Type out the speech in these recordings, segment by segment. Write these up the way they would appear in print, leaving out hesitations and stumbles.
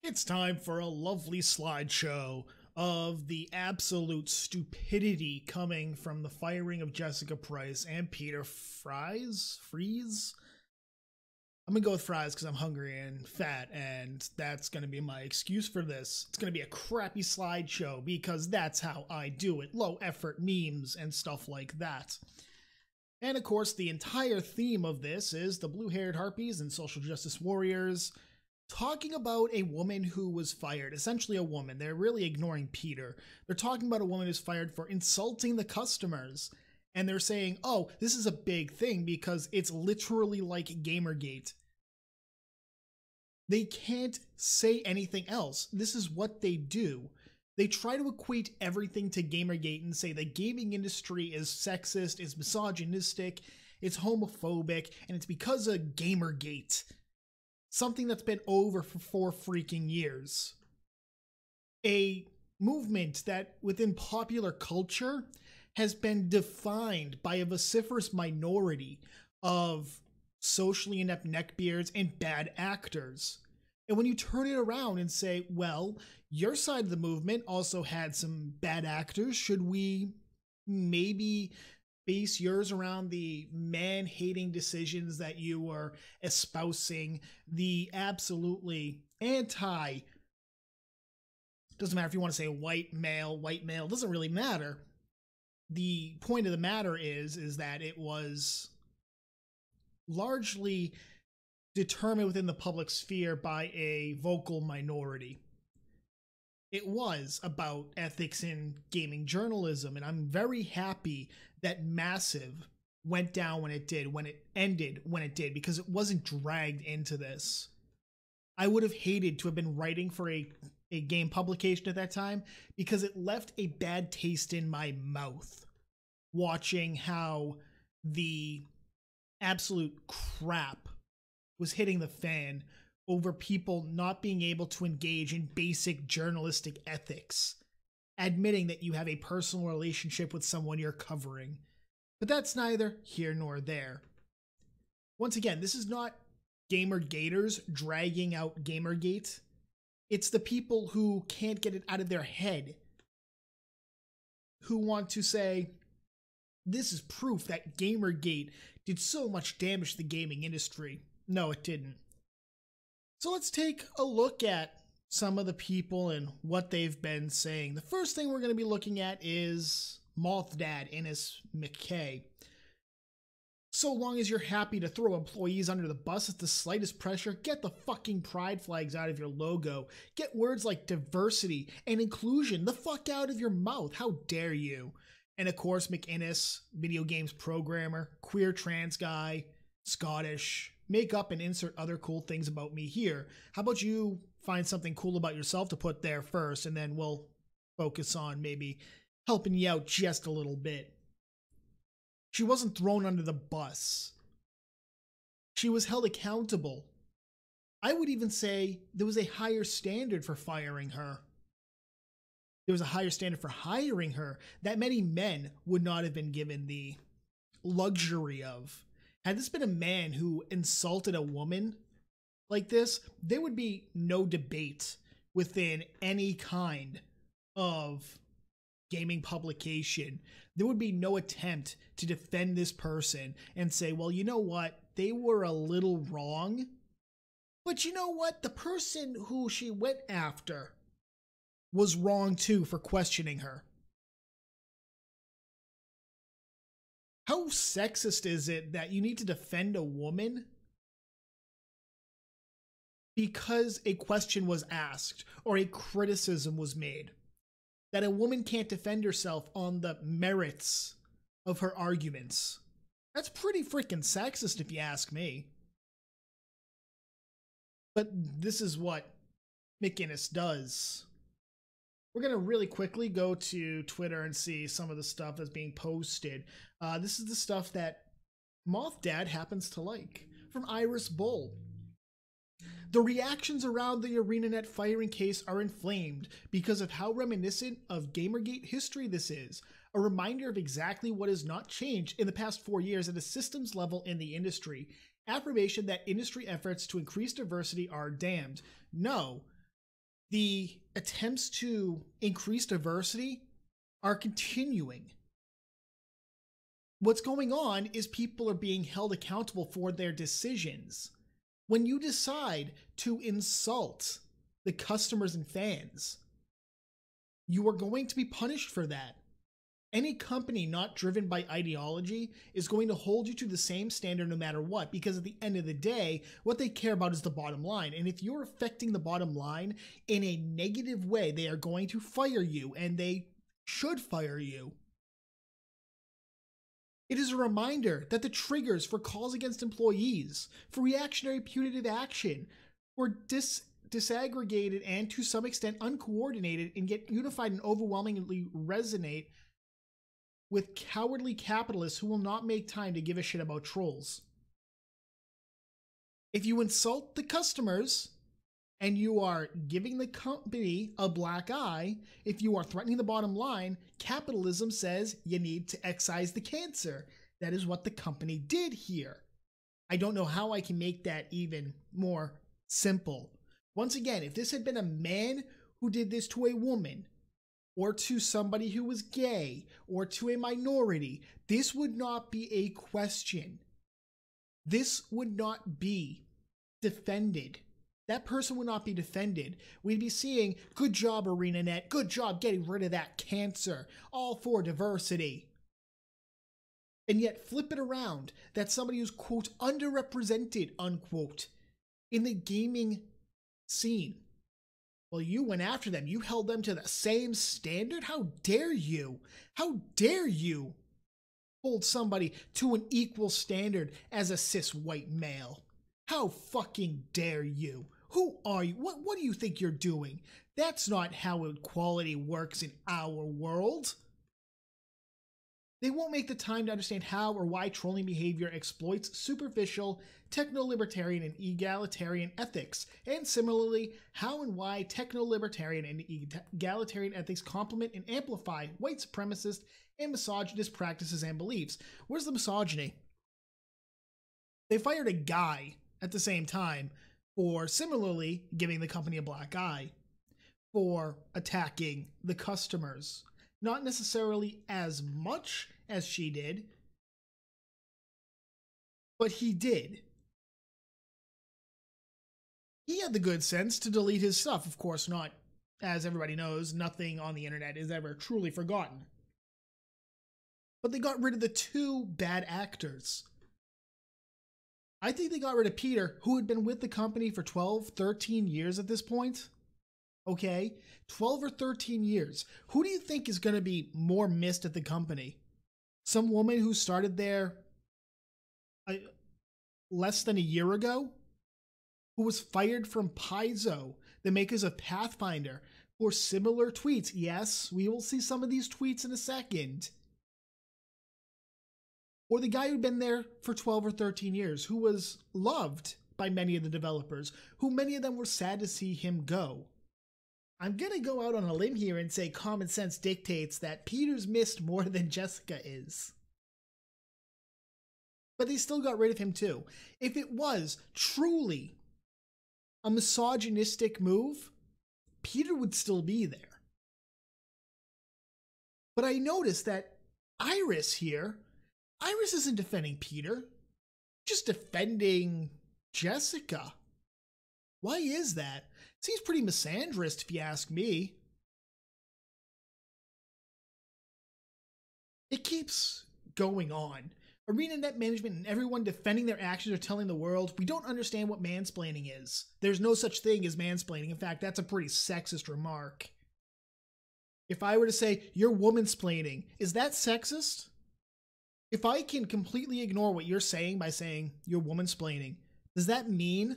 It's time for a lovely slideshow of the absolute stupidity coming from the firing of Jessica Price and Peter Freeze? I'm gonna go with fries because I'm hungry and fat, and that's gonna be my excuse for this. It's gonna be a crappy slideshow because that's how I do it. Low effort memes and stuff like that. And of course, the entire theme of this is the blue-haired harpies and social justice warriors talking about a woman who was fired, essentially a woman. They're really ignoring Peter. They're talking about a woman who's fired for insulting the customers. And they're saying, oh, this is a big thing because it's literally like Gamergate. They can't say anything else. This is what they do. They try to equate everything to Gamergate and say the gaming industry is sexist, is misogynistic, it's homophobic, and it's because of Gamergate. Something that's been over for 4 freaking years. A movement that within popular culture has been defined by a vociferous minority of socially inept neckbeards and bad actors. And when you turn it around and say, well, your side of the movement also had some bad actors, should we maybe base yours around the man-hating decisions that you were espousing, the absolutely anti, doesn't matter if you want to say white male, doesn't really matter. The point of the matter is that it was largely determined within the public sphere by a vocal minority. It was about ethics in gaming journalism, and I'm very happy that Massive went down when it did, when it ended when it did, because it wasn't dragged into this. I would have hated to have been writing for a game publication at that time because it left a bad taste in my mouth watching how the absolute crap was hitting the fan over people not being able to engage in basic journalistic ethics, admitting that you have a personal relationship with someone you're covering. But that's neither here nor there. Once again, this is not Gamergaters dragging out Gamergate. It's the people who can't get it out of their head, who want to say, this is proof that Gamergate did so much damage to the gaming industry. No, it didn't. So let's take a look at some of the people and what they've been saying. The first thing we're going to be looking at is Moth Dad, Innes McKay. So long as you're happy to throw employees under the bus at the slightest pressure, get the fucking pride flags out of your logo. Get words like diversity and inclusion the fuck out of your mouth. How dare you? And of course, McInnes, video games programmer, queer trans guy, Scottish. Make up and insert other cool things about me here. How about you find something cool about yourself to put there first, and then we'll focus on maybe helping you out just a little bit. She wasn't thrown under the bus. She was held accountable. I would even say there was a higher standard for firing her. There was a higher standard for hiring her that many men would not have been given the luxury of. Had this been a man who insulted a woman like this, there would be no debate within any kind of gaming publication. There would be no attempt to defend this person and say, well, you know what? They were a little wrong. But you know what? The person who she went after was wrong too for questioning her. How sexist is it that you need to defend a woman because a question was asked or a criticism was made? That a woman can't defend herself on the merits of her arguments. That's pretty freaking sexist if you ask me. But this is what McInnes does. We're going to really quickly go to Twitter and see some of the stuff that's being posted. This is the stuff that Moth Dad happens to like. From Iris Bull. The reactions around the ArenaNet firing case are inflamed because of how reminiscent of Gamergate history this is. A reminder of exactly what has not changed in the past 4 years at a systems level in the industry. Affirmation that industry efforts to increase diversity are damned. No. the attempts to increase diversity are continuing. What's going on is people are being held accountable for their decisions. When you decide to insult the customers and fans, you are going to be punished for that. Any company not driven by ideology is going to hold you to the same standard no matter what, because at the end of the day, what they care about is the bottom line. And if you're affecting the bottom line in a negative way, they are going to fire you, and they should fire you. It is a reminder that the triggers for calls against employees, for reactionary punitive action, were disaggregated and to some extent uncoordinated, and yet unified and overwhelmingly resonate with cowardly capitalists who will not make time to give a shit about trolls. If you insult the customers and you are giving the company a black eye, if you are threatening the bottom line, capitalism says you need to excise the cancer. That is what the company did here. I don't know how I can make that even more simple. Once again, if this had been a man who did this to a woman, or to somebody who was gay, or to a minority, this would not be a question. This would not be defended. That person would not be defended. We'd be seeing, good job, ArenaNet, good job getting rid of that cancer, all for diversity. And yet flip it around, that somebody who's, quote, underrepresented, unquote, in the gaming scene. Well, you went after them. You held them to the same standard? How dare you? How dare you hold somebody to an equal standard as a cis white male? How fucking dare you? Who are you? What do you think you're doing? That's not how equality works in our world. They won't make the time to understand how or why trolling behavior exploits superficial, techno-libertarian, and egalitarian ethics, and similarly, how and why techno-libertarian and egalitarian ethics complement and amplify white supremacist and misogynist practices and beliefs. Where's the misogyny? They fired a guy at the same time for similarly giving the company a black eye, for attacking the customers. Not necessarily as much as she did, but he did. He had the good sense to delete his stuff. Of course not, as everybody knows, nothing on the internet is ever truly forgotten. But they got rid of the two bad actors. I think they got rid of Peter, who had been with the company for 12, 13 years at this point. Okay, 12 or 13 years. Who do you think is going to be more missed at the company? Some woman who started there less than a year ago? Who was fired from Paizo, the makers of Pathfinder, for similar tweets. Yes, we will see some of these tweets in a second. Or the guy who'd been there for 12 or 13 years, who was loved by many of the developers, who many of them were sad to see him go. I'm gonna go out on a limb here and say common sense dictates that Peter's missed more than Jessica is. But they still got rid of him too. If it was truly a misogynistic move, Peter would still be there. But I noticed that Iris here, Iris isn't defending Peter, just defending Jessica. Why is that? Seems pretty misandrist if you ask me. It keeps going on. ArenaNet management and everyone defending their actions are telling the world, we don't understand what mansplaining is. There's no such thing as mansplaining. In fact, that's a pretty sexist remark. If I were to say, you're womansplaining, is that sexist? If I can completely ignore what you're saying by saying you're womansplaining, does that mean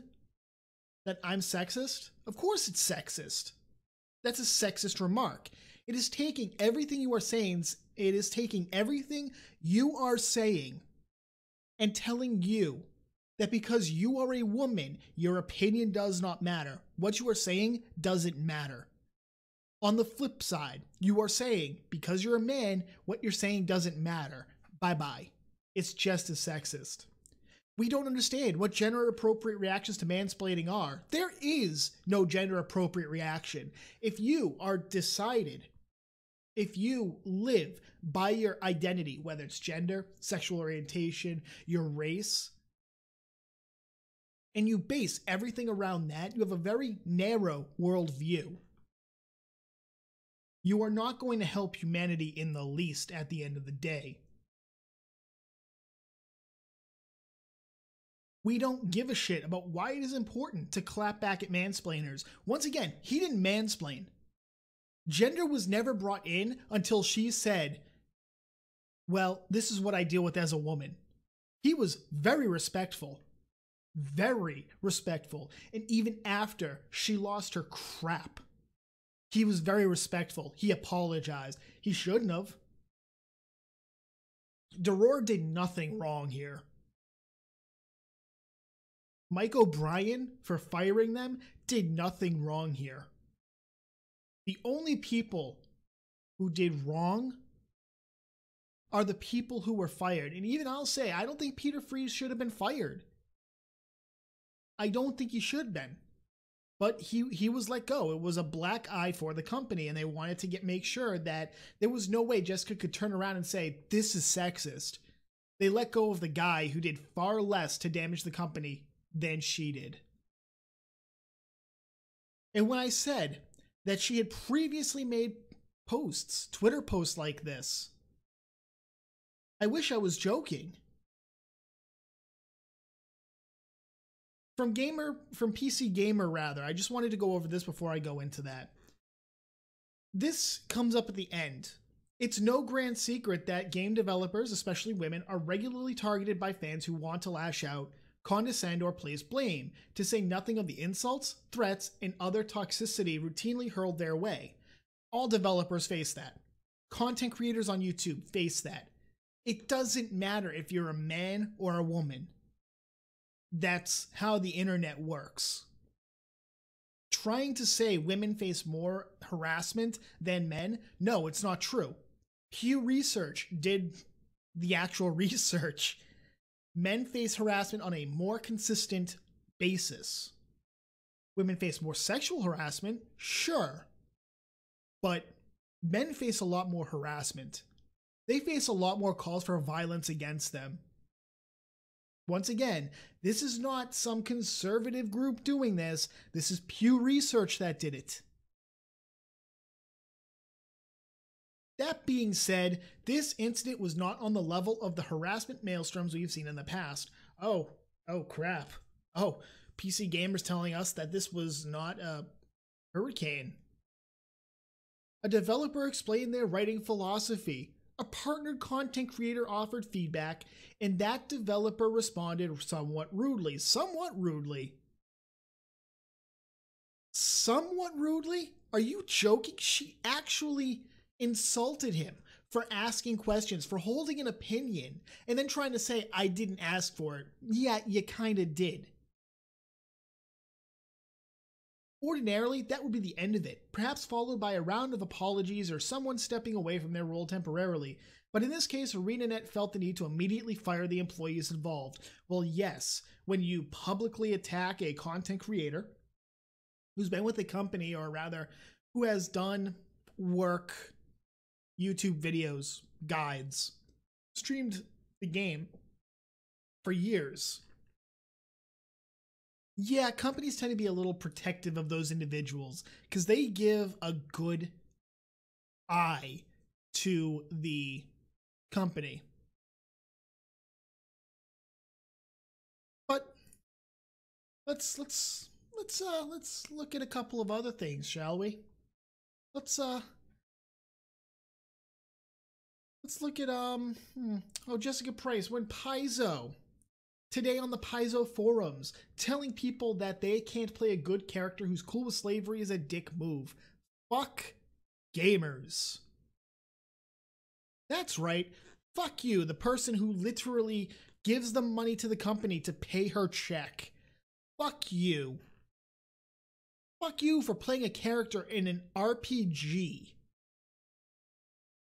that I'm sexist? Of course it's sexist. That's a sexist remark. It is taking everything you are saying, and telling you that because you are a woman, your opinion does not matter. What you are saying doesn't matter. On the flip side, you are saying, because you're a man, what you're saying doesn't matter. Bye-bye. It's just as sexist. We don't understand what gender-appropriate reactions to mansplaining are. There is no gender appropriate reaction. If you are decided, if you live by your identity, whether it's gender, sexual orientation, your race, and you base everything around that, you have a very narrow worldview. You are not going to help humanity in the least at the end of the day. We don't give a shit about why it is important to clap back at mansplainers. Once again, he didn't mansplain. Gender was never brought in until she said, well, this is what I deal with as a woman. He was very respectful. Very respectful. And even after she lost her crap, he was very respectful. He apologized. He shouldn't have. Deror did nothing wrong here. Mike O'Brien, for firing them, did nothing wrong here. The only people who did wrong are the people who were fired. And even I'll say, I don't think Peter Freeze should have been fired. I don't think he should have been. But he was let go. It was a black eye for the company, and they wanted to make sure that there was no way Jessica could turn around and say, this is sexist. They let go of the guy who did far less to damage the company than she did. And when I said that she had previously made posts, Twitter posts like this, I wish I was joking. From PC Gamer rather, I just wanted to go over this before I go into that. This comes up at the end. It's no grand secret that game developers, especially women, are regularly targeted by fans who want to lash out, condescend, or place blame, to say nothing of the insults, threats, and other toxicity routinely hurled their way. All developers face that. Content creators on YouTube face that. It doesn't matter if you're a man or a woman. That's how the internet works. Trying to say women face more harassment than men, no, it's not true. Pew Research did the actual research. Men face harassment on a more consistent basis. Women face more sexual harassment, sure. But men face a lot more harassment. They face a lot more calls for violence against them. Once again, this is not some conservative group doing this. This is Pew Research that did it. That being said, this incident was not on the level of the harassment maelstroms we've seen in the past. Oh crap. Oh, PC Gamer's telling us that this was not a hurricane. A developer explained their writing philosophy. A partnered content creator offered feedback, and that developer responded somewhat rudely. Somewhat rudely? Somewhat rudely? Are you joking? She actually insulted him for asking questions, for holding an opinion, and then trying to say, I didn't ask for it. Yeah, you kind of did. Ordinarily, that would be the end of it, perhaps followed by a round of apologies or someone stepping away from their role temporarily. But in this case, ArenaNet felt the need to immediately fire the employees involved. Well, yes, when you publicly attack a content creator who's been with the company, or rather, who has done work, YouTube videos, guides, streamed the game for years. Yeah, companies tend to be a little protective of those individuals because they give a good eye to the company. But let's look at a couple of other things, shall we? Let's look at Jessica Price went Paizo today on the Paizo forums, telling people that they can't play a good character who's cool with slavery is a dick move. Fuck gamers. That's right. Fuck you, the person who literally gives the money to the company to pay her check. Fuck you. Fuck you for playing a character in an RPG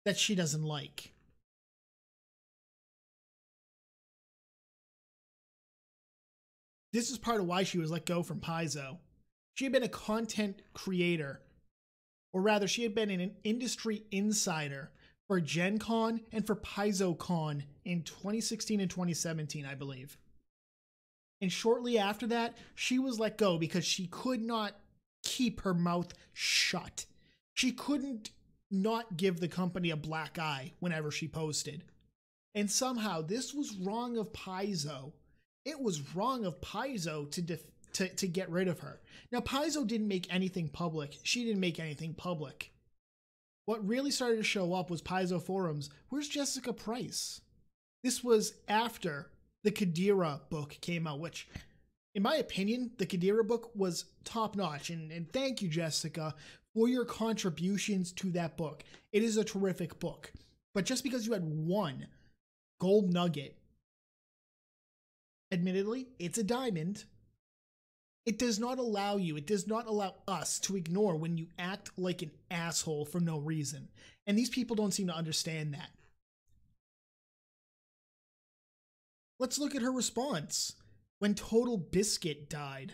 that she doesn't like. This is part of why she was let go from Paizo. She had been a content creator, or rather, she had been an industry insider for Gen Con and for PaizoCon in 2016 and 2017, I believe. And shortly after that, she was let go because she could not keep her mouth shut. She couldn't not give the company a black eye whenever she posted. And somehow this was wrong of Paizo. It was wrong of Paizo to get rid of her. Now, Paizo didn't make anything public. She didn't make anything public. What really started to show up was Paizo forums. Where's Jessica Price? This was after the Kadira book came out, which, in my opinion, the Kadira book was top-notch. And thank you, Jessica, for your contributions to that book. It is a terrific book. But just because you had one gold nugget, admittedly, it's a diamond, it does not allow you, it does not allow us to ignore when you act like an asshole for no reason. And these people don't seem to understand that. Let's look at her response when Total Biscuit died.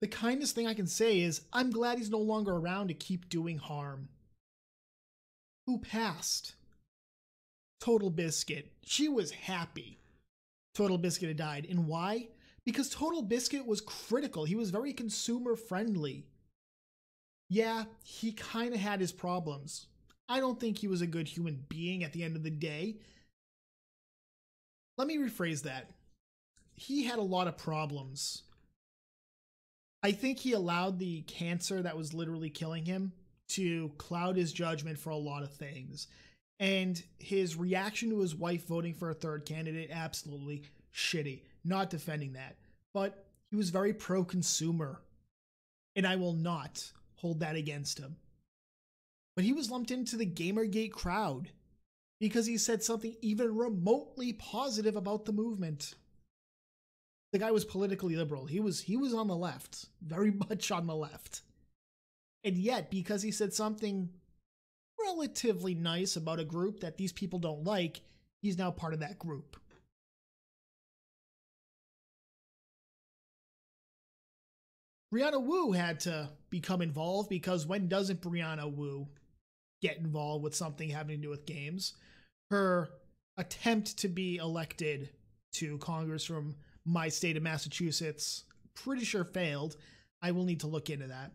The kindest thing I can say is, I'm glad he's no longer around to keep doing harm. Who passed? Total Biscuit. She was happy Total Biscuit had died. And why? Because Total Biscuit was critical. He was very consumer friendly. Yeah, he kind of had his problems. I don't think he was a good human being at the end of the day. Let me rephrase that. He had a lot of problems. I think he allowed the cancer that was literally killing him to cloud his judgment for a lot of things. And his reaction to his wife voting for a third candidate, absolutely shitty. Not defending that. But he was very pro-consumer. And I will not hold that against him. But he was lumped into the Gamergate crowd because he said something even remotely positive about the movement. The guy was politically liberal. He was on the left, very much on the left. And yet, because he said something relatively nice about a group that these people don't like, he's now part of that group. Brianna Wu had to become involved because when doesn't Brianna Wu get involved with something having to do with games? Her attempt to be elected to Congress from my state of Massachusetts, pretty sure failed. I will need to look into that.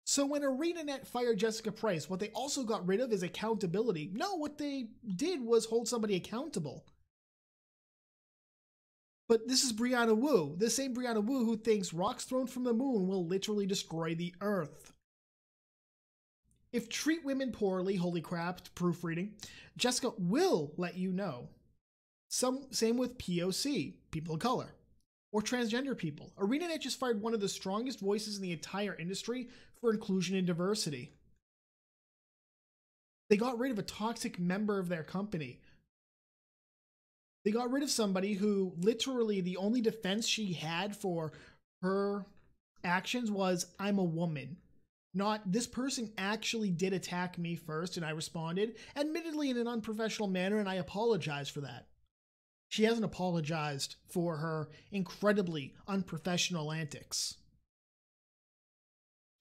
So when ArenaNet fired Jessica Price, what they also got rid of is accountability. No, what they did was hold somebody accountable. But this is Brianna Wu, the same Brianna Wu who thinks rocks thrown from the moon will literally destroy the earth. If treat women poorly, holy crap, proofreading, Jessica will let you know. Same with POC, people of color, or transgender people. ArenaNet just fired one of the strongest voices in the entire industry for inclusion and diversity. They got rid of a toxic member of their company. They got rid of somebody who literally the only defense she had for her actions was, I'm a woman. Not, this person actually did attack me first and I responded, admittedly in an unprofessional manner, and I apologize for that. She hasn't apologized for her incredibly unprofessional antics.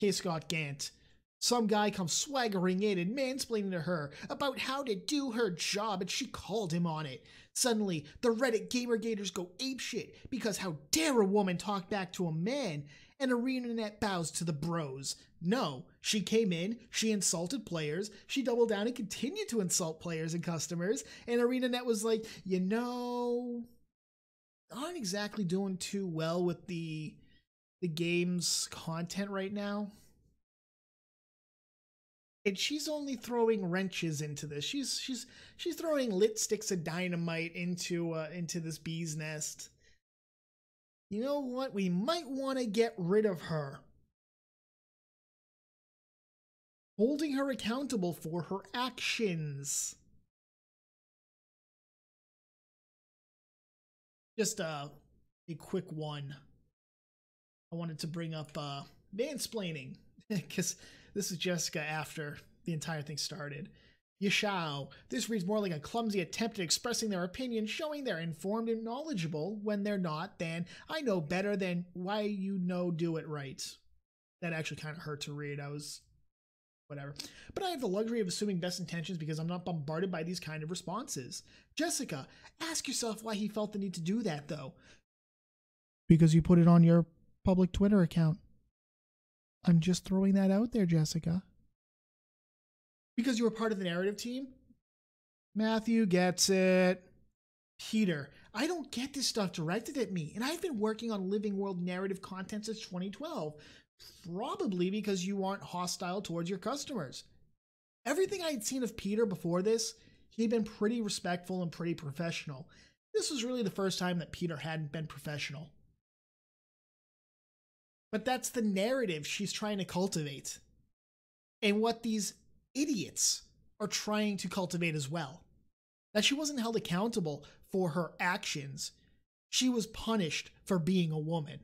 K. Scott Gant. Some guy comes swaggering in and mansplaining to her about how to do her job, and she called him on it. Suddenly, the Reddit Gamergators go apeshit because how dare a woman talk back to a man, and ArenaNet bows to the bros. No, she came in, she insulted players, she doubled down and continued to insult players and customers, and ArenaNet was like, you know, aren't exactly doing too well with the game's content right now. And she's only throwing wrenches into this. She's throwing lit sticks of dynamite into this bee's nest. You know what? We might want to get rid of her. Holding her accountable for her actions. Just a quick one. I wanted to bring up mansplaining because this is Jessica after the entire thing started. Yashao. This reads more like a clumsy attempt at expressing their opinion, showing they're informed and knowledgeable when they're not, than I know better than why you know do it right. That actually kind of hurt to read. Whatever. But I have the luxury of assuming best intentions because I'm not bombarded by these kind of responses. Jessica, ask yourself why he felt the need to do that, though. Because you put it on your public Twitter account. I'm just throwing that out there, Jessica. Because you were part of the narrative team? Matthew gets it. Peter, I don't get this stuff directed at me, and I've been working on living world narrative content since 2012. Probably because you aren't hostile towards your customers. Everything I had seen of Peter before this, he'd been pretty respectful and pretty professional. This was really the first time that Peter hadn't been professional. But that's the narrative she's trying to cultivate. And what these idiots are trying to cultivate as well. That she wasn't held accountable for her actions. She was punished for being a woman.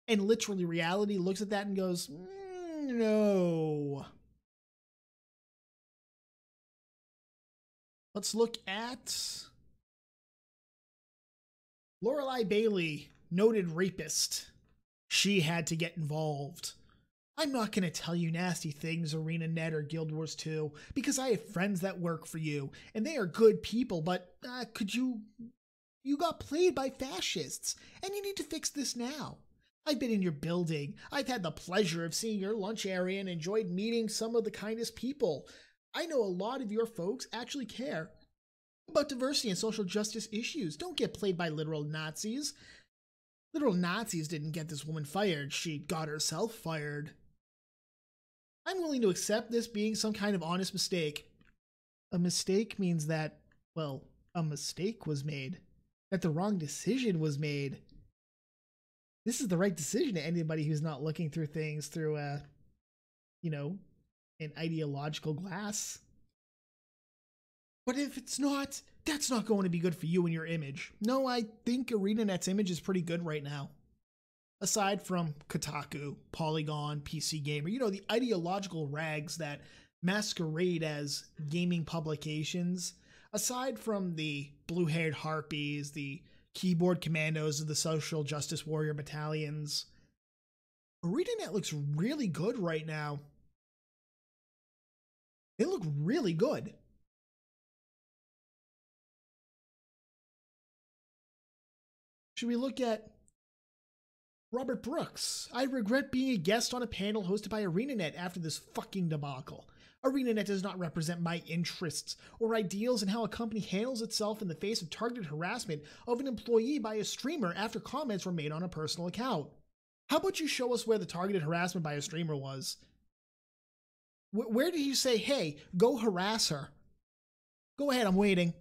And literally reality looks at that and goes, no. Let's look at Lorelei Bailey, noted rapist. She had to get involved. I'm not going to tell you nasty things, ArenaNet or Guild Wars 2, because I have friends that work for you, and they are good people, but you got played by fascists, and you need to fix this now. I've been in your building. I've had the pleasure of seeing your lunch area and enjoyed meeting some of the kindest people. I know a lot of your folks actually care about diversity and social justice issues. Don't get played by literal Nazis. Literal Nazis didn't get this woman fired. She got herself fired. I'm willing to accept this being some kind of honest mistake. A mistake means that, well, a mistake was made. That the wrong decision was made. This is the right decision to anybody who's not looking through things through an ideological glass. But if it's not, that's not going to be good for you and your image. No, I think ArenaNet's image is pretty good right now. Aside from Kotaku, Polygon, PC Gamer, the ideological rags that masquerade as gaming publications, aside from the blue-haired harpies, the keyboard commandos of the social justice warrior battalions, ArenaNet looks really good right now. They look really good. Should we look at Robert Brooks? I regret being a guest on a panel hosted by ArenaNet after this fucking debacle. ArenaNet does not represent my interests or ideals in how a company handles itself in the face of targeted harassment of an employee by a streamer after comments were made on a personal account. How about you show us where the targeted harassment by a streamer was? Where did you say, hey, go harass her? Go ahead, I'm waiting.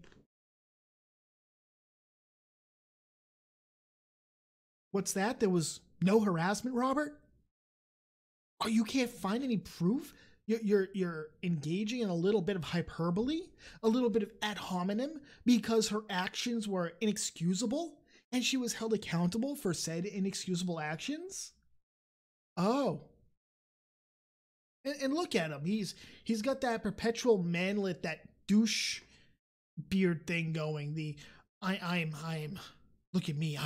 What's that? There was no harassment, Robert? Oh, you can't find any proof? You're engaging in a little bit of hyperbole, a little bit of ad hominem, because her actions were inexcusable and she was held accountable for said inexcusable actions? Oh. And look at him. He's got that perpetual manlet, that douche beard thing going. I'm look at me.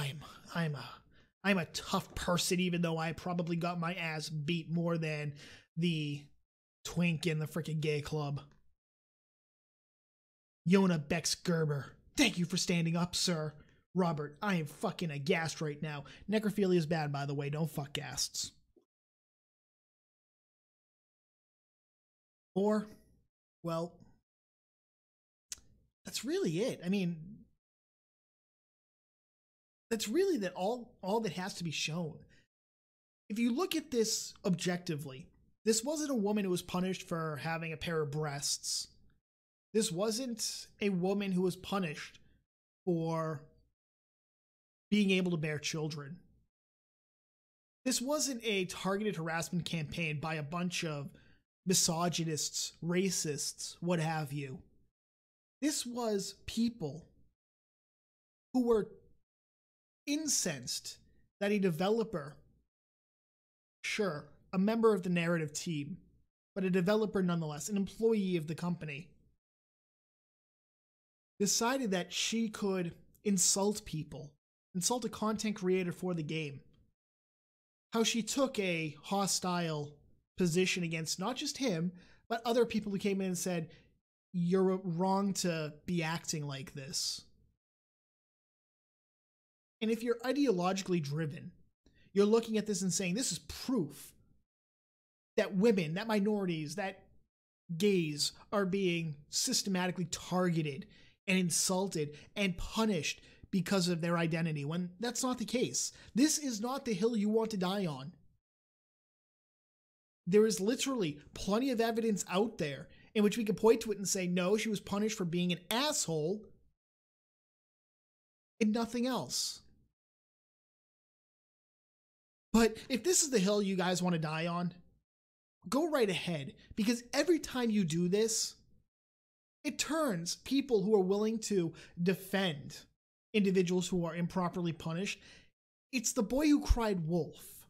I'm a tough person, even though I probably got my ass beat more than the twink in the frickin' gay club. Yona Bex Gerber. Thank you for standing up, sir. Robert, I am fucking aghast right now. Necrophilia is bad, by the way. Don't fuck ghasts. Or, well, that's really it. I mean, that's really all that has to be shown. If you look at this objectively, this wasn't a woman who was punished for having a pair of breasts. This wasn't a woman who was punished for being able to bear children. This wasn't a targeted harassment campaign by a bunch of misogynists, racists, what have you. This was people who were incensed that a developer, sure, a member of the narrative team, but a developer nonetheless, an employee of the company, decided that she could insult people, insult a content creator for the game. How she took a hostile position against not just him, but other people who came in and said, you're wrong to be acting like this. And if you're ideologically driven, you're looking at this and saying, this is proof that women, that minorities, that gays are being systematically targeted and insulted and punished because of their identity, when that's not the case. This is not the hill you want to die on. There is literally plenty of evidence out there in which we can point to it and say, no, she was punished for being an asshole and nothing else. But if this is the hill you guys want to die on, go right ahead, because every time you do this, it turns people who are willing to defend individuals who are improperly punished. It's the boy who cried wolf.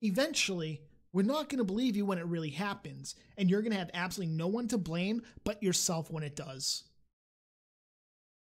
Eventually, we're not going to believe you when it really happens, and you're going to have absolutely no one to blame but yourself when it does.